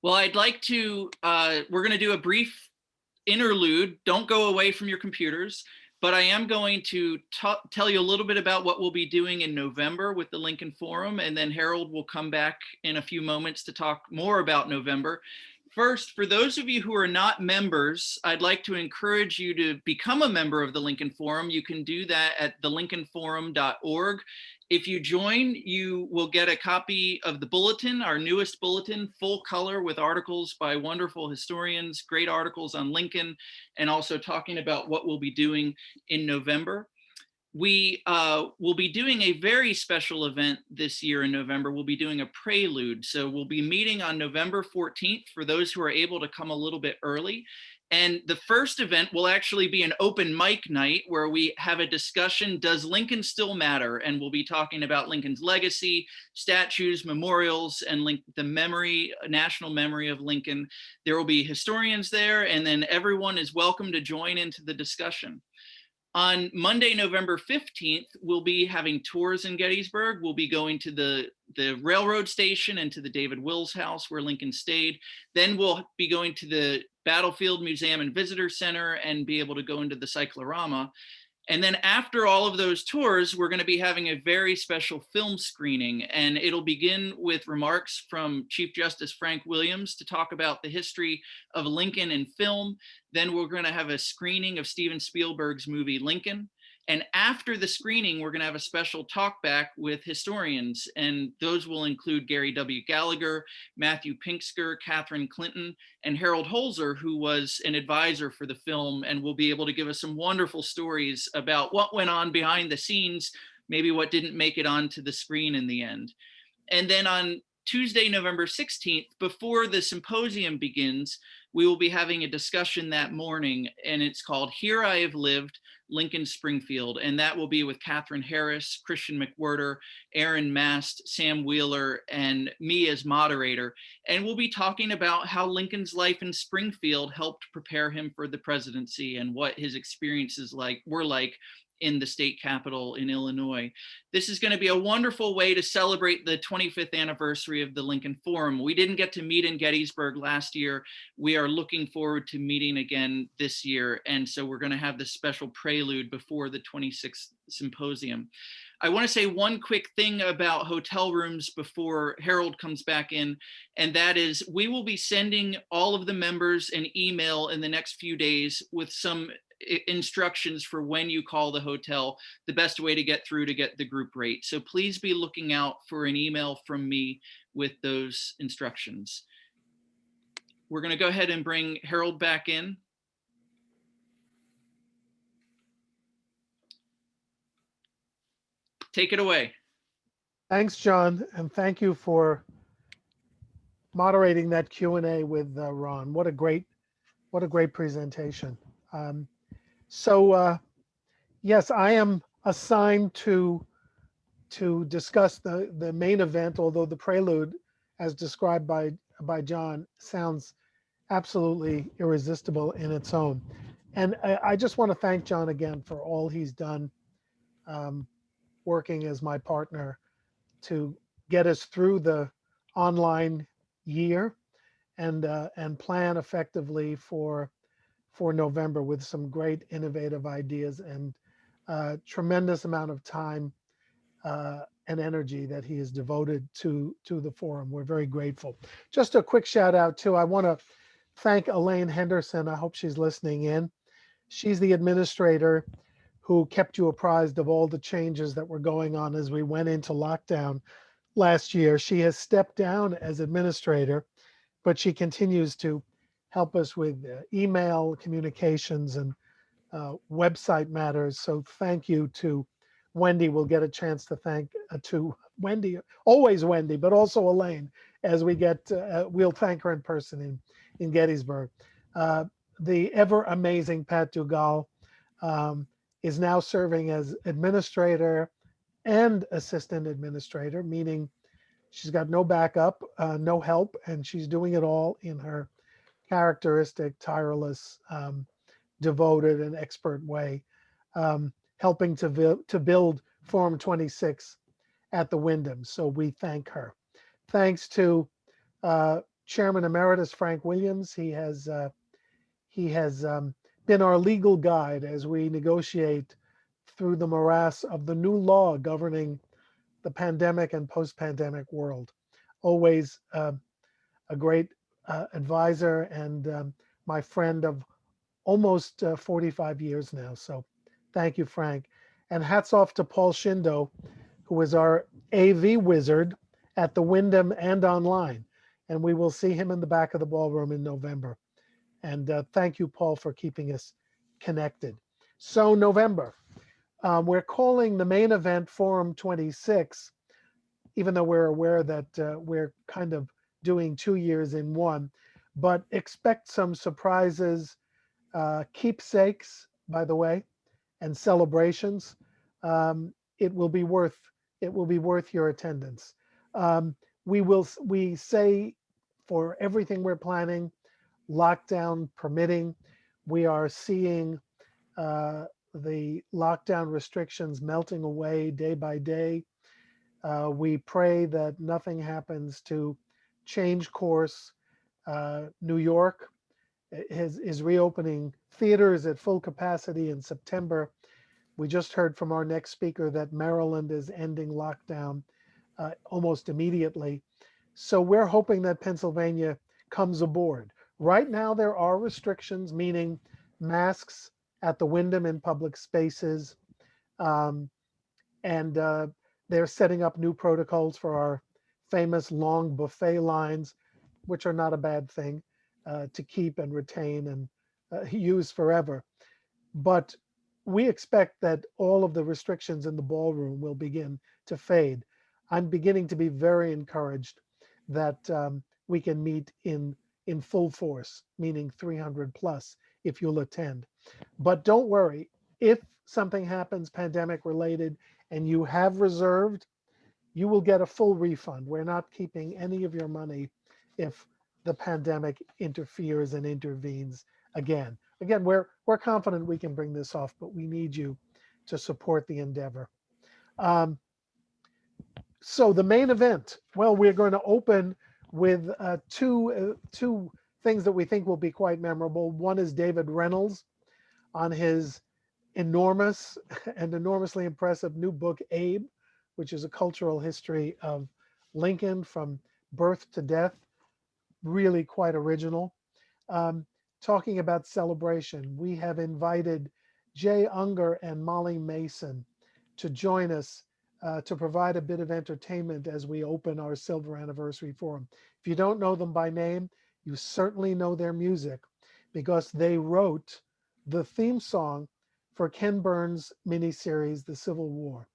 Well, I'd like to, we're going to do a brief interlude. Don't go away from your computers, but I am going to tell you a little bit about what we'll be doing in November with the Lincoln Forum, and then Harold will come back in a few moments to talk more about November. First, for those of you who are not members, I'd like to encourage you to become a member of the Lincoln Forum. You can do that at thelincolnforum.org. If you join, you will get a copy of the bulletin, our newest bulletin, full color with articles by wonderful historians, great articles on Lincoln, and also talking about what we'll be doing in November. We will be doing a very special event this year in November. We'll be doing a prelude. So we'll be meeting on November 14th for those who are able to come a little bit early. And the first event will actually be an open mic night where we have a discussion, does Lincoln still matter? And we'll be talking about Lincoln's legacy, statues, memorials, and the memory, national memory of Lincoln. There will be historians there, and then everyone is welcome to join into the discussion. On Monday, November 15th, we'll be having tours in Gettysburg. We'll be going to the railroad station and to the David Wills House where Lincoln stayed. Then we'll be going to the Battlefield Museum and Visitor Center and be able to go into the cyclorama. And then after all of those tours, we're going to be having a very special film screening, and it'll begin with remarks from Chief Justice Frank Williams to talk about the history of Lincoln in film. Then we're going to have a screening of Steven Spielberg's movie Lincoln. And after the screening, we're going to have a special talkback with historians, and those will include Gary W. Gallagher, Matthew Pinksker, Catherine Clinton, and Harold Holzer, who was an advisor for the film and will be able to give us some wonderful stories about what went on behind the scenes, maybe what didn't make it onto the screen in the end. And then on Tuesday, November 16th, before the symposium begins, we will be having a discussion that morning, and it's called Here I Have Lived, Lincoln Springfield, and that will be with Catherine Harris, Christian McWhirter, Aaron Mast, Sam Wheeler, and me as moderator. And we'll be talking about how Lincoln's life in Springfield helped prepare him for the presidency and what his experiences were like in the state capitol in Illinois. This is going to be a wonderful way to celebrate the 25th anniversary of the Lincoln Forum. We didn't get to meet in Gettysburg last year. We are looking forward to meeting again this year. And so we're going to have this special prelude before the 26th symposium. I want to say one quick thing about hotel rooms before Harold comes back in, and that is we will be sending all of the members an email in the next few days with some instructions for when you call the hotel, the best way to get through to get the group rate. So please be looking out for an email from me with those instructions. We're going to go ahead and bring Harold back in. Take it away. Thanks, John, and thank you for moderating that Q&A with Ron. What a great presentation. Yes, I am assigned to discuss the main event, although the prelude, as described by John, sounds absolutely irresistible in its own. And I just want to thank John again for all he's done, working as my partner to get us through the online year and plan effectively for November with some great innovative ideas and tremendous amount of time and energy that he has devoted to the forum. We're very grateful. Just a quick shout out too. I want to thank Elaine Henderson. I hope she's listening in. She's the administrator who kept you apprised of all the changes that were going on as we went into lockdown last year. She has stepped down as administrator, but she continues to help us with email communications and website matters. So thank you to Wendy. We'll get a chance to thank to Wendy, always Wendy, but also Elaine, as we get, we'll thank her in person in Gettysburg. The ever amazing Pat Dugal is now serving as administrator and assistant administrator, meaning she's got no backup, no help, and she's doing it all in her characteristic, tireless, devoted, and expert way, helping to build Forum 26 at the Wyndham. So we thank her. Thanks to Chairman Emeritus Frank Williams. He has been our legal guide as we negotiate through the morass of the new law governing the pandemic and post-pandemic world. Always a great advisor and my friend of almost 45 years now. So thank you, Frank. And hats off to Paul Shindo, who is our AV wizard at the Wyndham and online. And we will see him in the back of the ballroom in November. And thank you, Paul, for keeping us connected. So November, we're calling the main event Forum 26, even though we're aware that we're kind of doing 2 years in one, but expect some surprises, keepsakes, by the way, and celebrations. It will be worth your attendance. We say for everything we're planning, lockdown permitting, we are seeing the lockdown restrictions melting away day by day. We pray that nothing happens to change course. New York is reopening theaters at full capacity in September. We just heard from our next speaker that Maryland is ending lockdown almost immediately. So we're hoping that Pennsylvania comes aboard. Right now, there are restrictions, meaning masks at the Wyndham in public spaces. And they're setting up new protocols for our famous long buffet lines, which are not a bad thing to keep and retain and use forever. But we expect that all of the restrictions in the ballroom will begin to fade. I'm beginning to be very encouraged that we can meet in full force, meaning 300 plus if you'll attend. But don't worry, if something happens pandemic related and you have reserved, you will get a full refund. We're not keeping any of your money if the pandemic interferes and intervenes again. Again, we're confident we can bring this off, but we need you to support the endeavor. So the main event, well, we're going to open with two things that we think will be quite memorable. One is David Reynolds on his enormous and enormously impressive new book, Abe, which is a cultural history of Lincoln from birth to death. Really quite original. Talking about celebration, we have invited Jay Unger and Molly Mason to join us to provide a bit of entertainment as we open our Silver Anniversary Forum. If you don't know them by name, you certainly know their music because they wrote the theme song for Ken Burns' miniseries, The Civil War.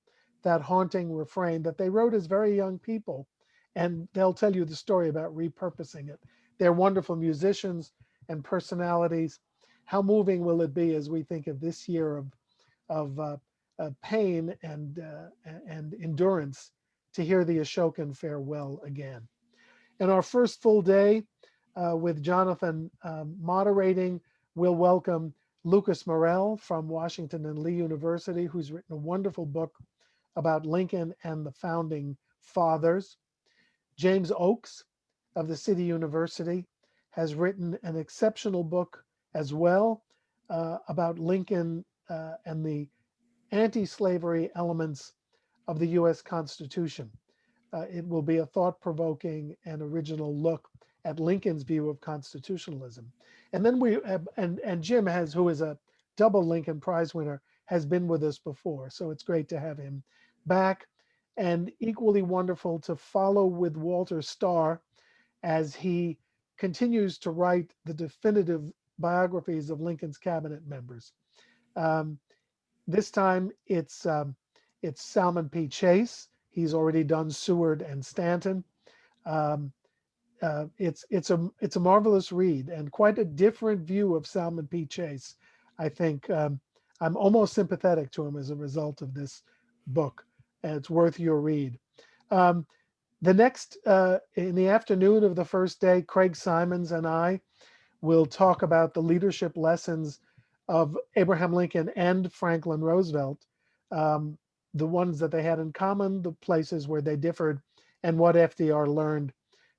That haunting refrain that they wrote as very young people, and they'll tell you the story about repurposing it. They're wonderful musicians and personalities. How moving will it be as we think of this year of pain and endurance to hear the Ashokan farewell again. In our first full day with Jonathan moderating, we'll welcome Lucas Morel from Washington and Lee University, who's written a wonderful book about Lincoln and the founding fathers. James Oakes of the City University has written an exceptional book as well about Lincoln and the anti-slavery elements of the US Constitution. It will be a thought-provoking and original look at Lincoln's view of constitutionalism. And then and Jim who is a double Lincoln Prize winner, has been with us before. So it's great to have him back. And equally wonderful to follow with Walter Starr as he continues to write the definitive biographies of Lincoln's cabinet members. This time it's Salmon P. Chase. He's already done Seward and Stanton. It's a marvelous read and quite a different view of Salmon P. Chase. I think I'm almost sympathetic to him as a result of this book, and it's worth your read. The next, in the afternoon of the first day, Craig Simons and I will talk about the leadership lessons of Abraham Lincoln and Franklin Roosevelt, the ones that they had in common, the places where they differed, and what FDR learned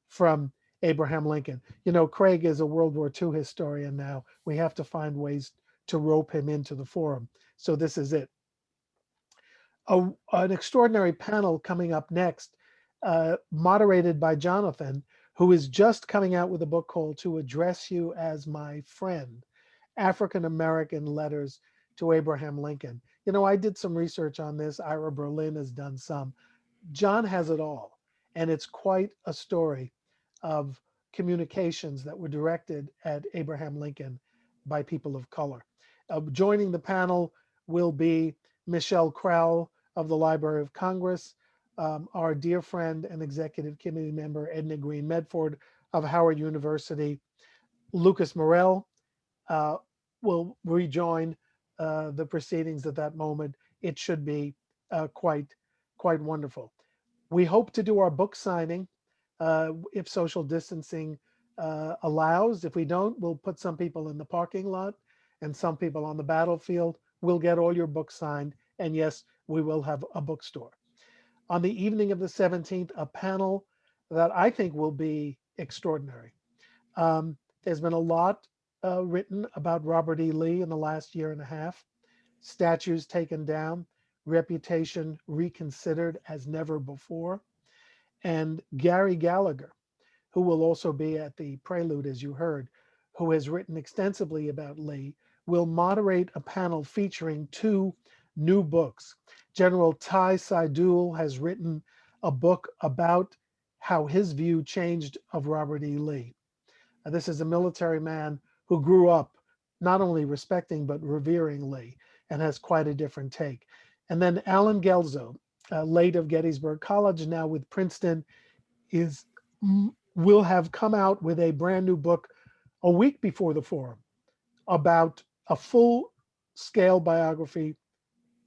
from Abraham Lincoln. You know, Craig is a World War II historian now. We have to find ways to rope him into the forum. So this is it. An extraordinary panel coming up next, moderated by Jonathan, who is just coming out with a book called To Address You as My Friend, African American Letters to Abraham Lincoln. You know, I did some research on this. Ira Berlin has done some. John has it all. And it's quite a story of communications that were directed at Abraham Lincoln by people of color. Joining the panel will be Michelle Crowell of the Library of Congress, our dear friend and executive committee member Edna Green Medford of Howard University. Lucas Morel will rejoin the proceedings at that moment. It should be quite wonderful. We hope to do our book signing if social distancing allows. If we don't, we'll put some people in the parking lot and some people on the battlefield. We'll get all your books signed. And yes, we will have a bookstore. On the evening of the 17th, a panel that I think will be extraordinary. There's been a lot written about Robert E. Lee in the last year and a half. Statues taken down, reputation reconsidered as never before. And Gary Gallagher, who will also be at the prelude, as you heard, who has written extensively about Lee, will moderate a panel featuring two new books. General Ty Seidul has written a book about how his view changed of Robert E. Lee. This is a military man who grew up not only respecting but revering Lee and has quite a different take. And then Alan Gelzo, late of Gettysburg College, now with Princeton, will have come out with a brand new book a week before the forum about a full-scale biography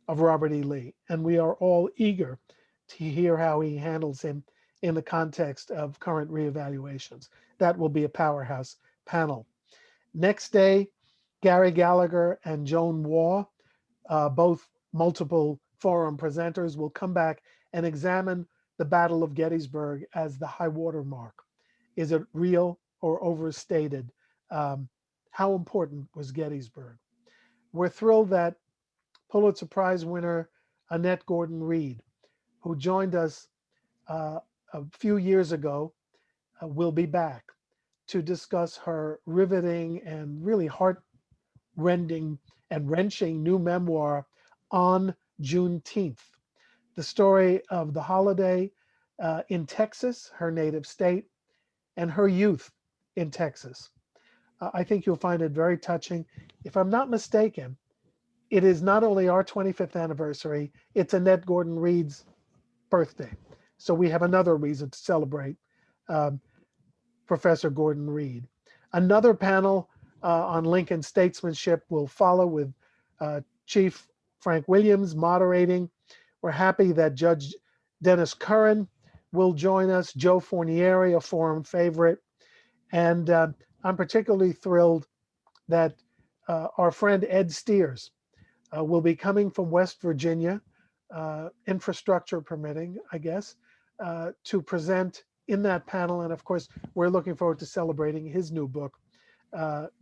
of Robert E. Lee. And we are all eager to hear how he handles him in the context of current reevaluations. That will be a powerhouse panel. Next day, Gary Gallagher and Joan Waugh, both multiple forum presenters, will come back and examine the Battle of Gettysburg as the high water mark. Is it real or overstated? How important was Gettysburg? We're thrilled that Pulitzer Prize winner Annette Gordon-Reed, who joined us a few years ago, will be back to discuss her riveting and really heart-rending and wrenching new memoir, On Juneteenth, the story of the holiday in Texas, her native state, and her youth in Texas. I think you'll find it very touching. If I'm not mistaken, it is not only our 25th anniversary, it's Annette Gordon-Reed's birthday. So we have another reason to celebrate Professor Gordon-Reed. Another panel on Lincoln statesmanship will follow with Chief Frank Williams moderating. We're happy that Judge Dennis Curran will join us, Joe Fornieri, a forum favorite. And I'm particularly thrilled that our friend Ed Steers will be coming from West Virginia, infrastructure permitting, I guess, to present in that panel. And of course, we're looking forward to celebrating his new book,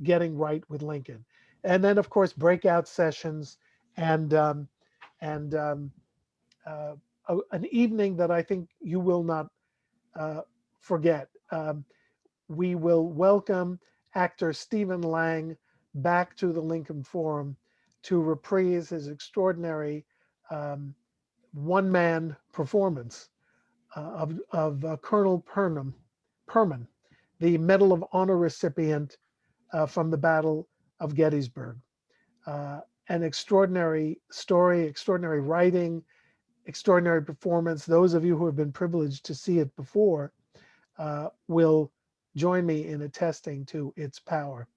Getting Right with Lincoln. And then, of course, breakout sessions and an evening that I think you will not forget. We will welcome actor Stephen Lang back to the Lincoln Forum to reprise his extraordinary one-man performance of Colonel Perman, the Medal of Honor recipient from the Battle of Gettysburg. An extraordinary story, extraordinary writing, extraordinary performance. Those of you who have been privileged to see it before will join me in attesting to its power.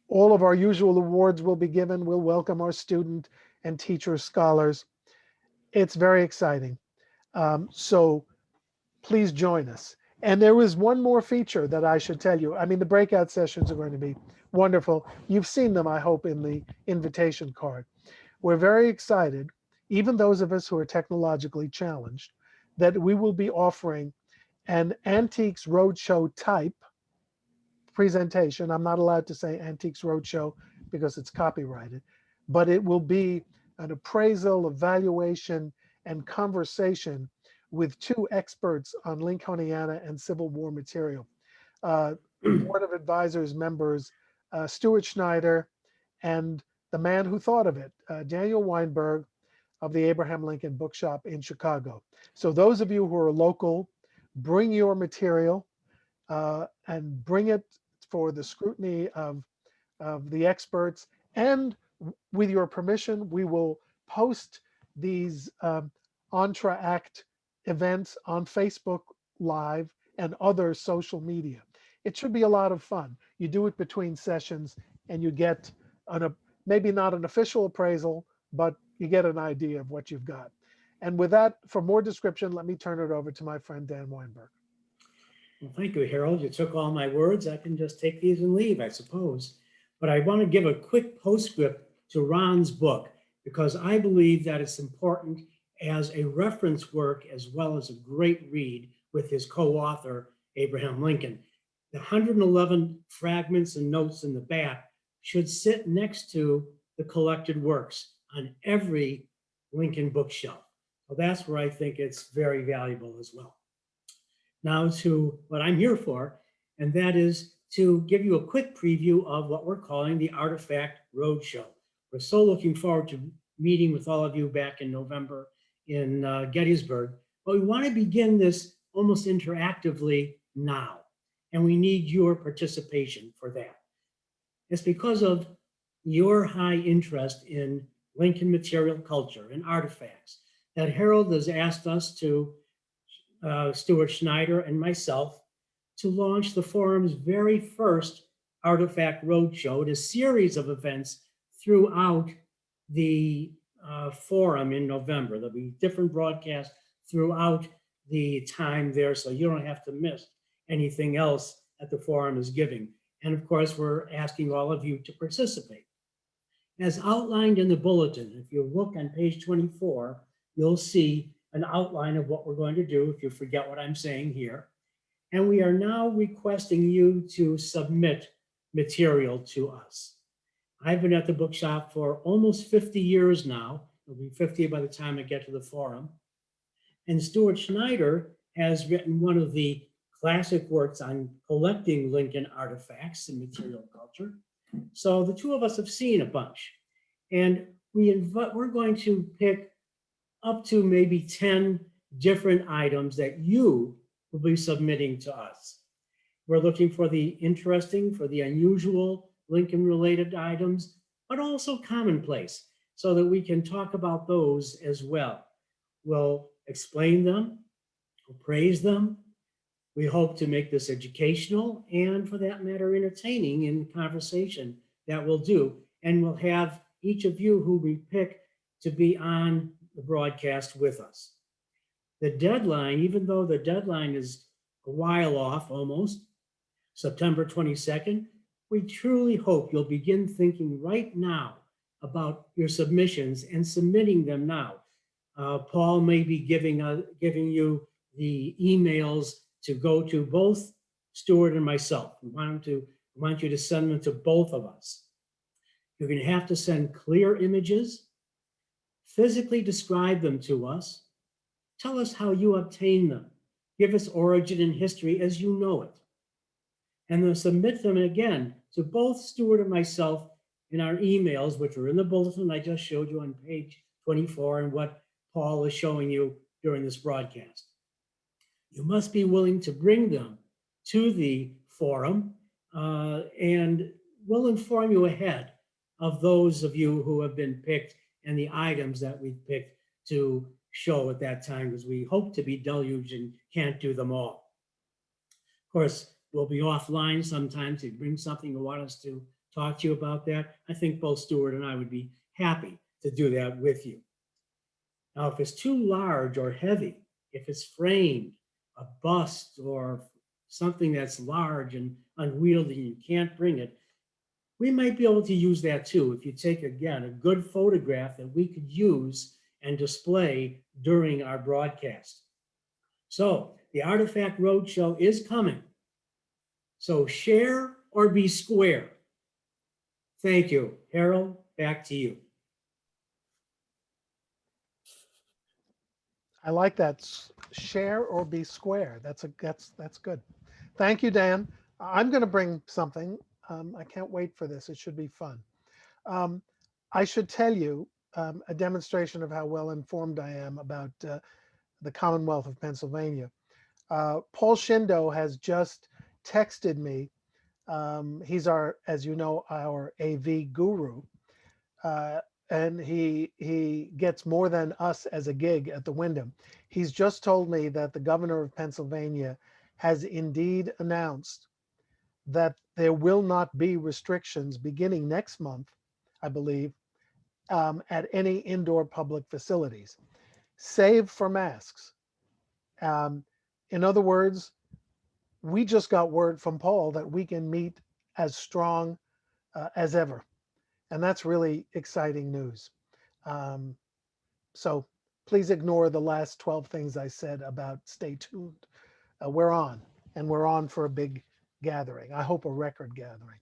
All of our usual awards will be given. We'll welcome our student and teacher scholars. It's very exciting. So please join us. And there is one more feature that I should tell you. I mean, the breakout sessions are going to be wonderful. You've seen them, I hope, in the invitation card. We're very excited, even those of us who are technologically challenged, that we will be offering an Antiques Roadshow type presentation. I'm not allowed to say Antiques Roadshow because it's copyrighted, but it will be an appraisal, evaluation, and conversation with two experts on Lincolniana and Civil War material. Board of Advisors members, Stuart Schneider, and the man who thought of it, Daniel Weinberg of the Abraham Lincoln Bookshop in Chicago. So those of you who are local, bring your material and bring it for the scrutiny of the experts. And with your permission, we will post these Entra Act events on Facebook Live and other social media. It should be a lot of fun. You do it between sessions and you get maybe not an official appraisal, but you get an idea of what you've got. And with that, for more description, let me turn it over to my friend Dan Weinberg. Well, thank you, Harold. You took all my words. I can just take these and leave, I suppose. But I want to give a quick postscript to Ron's book, because I believe that it's important as a reference work as well as a great read with his co-author, Abraham Lincoln. The 111 fragments and notes in the back should sit next to the collected works on every Lincoln bookshelf. So that's where I think it's very valuable as well. Now to what I'm here for, and that is to give you a quick preview of what we're calling the Artifact Roadshow. We're so looking forward to meeting with all of you back in November in Gettysburg, but we want to begin this almost interactively now, and we need your participation for that. It's because of your high interest in Lincoln material culture and artifacts that Harold has asked us to, Stuart Schneider and myself, to launch the forum's very first Artifact Roadshow, a series of events throughout the forum in November. There'll be different broadcasts throughout the time there, so you don't have to miss anything else that the forum is giving. And of course, we're asking all of you to participate. As outlined in the bulletin, if you look on page 24, you'll see an outline of what we're going to do if you forget what I'm saying here. And we are now requesting you to submit material to us. I've been at the bookshop for almost 50 years now. It'll be 50 by the time I get to the forum. And Stuart Schneider has written one of the classic works on collecting Lincoln artifacts and material culture. So the two of us have seen a bunch. And we're going to pick up to maybe 10 different items that you will be submitting to us. We're looking for the interesting, for the unusual Lincoln-related items, but also commonplace, so that we can talk about those as well. We'll explain them, we'll praise them. We hope to make this educational and, for that matter, entertaining in conversation that we'll do. And we'll have each of you who we pick to be on the broadcast with us. The deadline, even though the deadline is a while off almost, September 22nd, we truly hope you'll begin thinking right now about your submissions and submitting them now. Paul may be giving you the emails to go to both Stuart and myself. We want you to send them to both of us. You're going to have to send clear images, physically describe them to us, tell us how you obtained them, give us origin and history as you know it, and then submit them again to both Stuart and myself in our emails, which are in the bulletin I just showed you on page 24 and what Paul is showing you during this broadcast. You must be willing to bring them to the forum, and we'll inform you ahead of those of you who have been picked and the items that we've picked to show at that time, because we hope to be deluged and can't do them all. Of course, we'll be offline sometimes. If you bring something you want us to talk to you about that, I think both Stuart and I would be happy to do that with you. Now, if it's too large or heavy, if it's framed, a bust or something that's large and unwieldy and you can't bring it, we might be able to use that too if you take, again, a good photograph that we could use and display during our broadcast. So the Artifact Roadshow is coming. So share or be square. Thank you. Harold, back to you. I like that. Share or be square. That's good. Thank you, Dan. I'm going to bring something. I can't wait for this. It should be fun. I should tell you a demonstration of how well informed I am about the Commonwealth of Pennsylvania. Paul Shindo has just texted me. He's our, as you know, our AV guru. And he gets more than us as a gig at the Wyndham. He's just told me that the governor of Pennsylvania has indeed announced that there will not be restrictions beginning next month, I believe, at any indoor public facilities, save for masks. In other words, we just got word from Paul that we can meet as strong as ever. And that's really exciting news. So please ignore the last 12 things I said about stay tuned. We're on, and we're on for a big gathering. I hope a record gathering.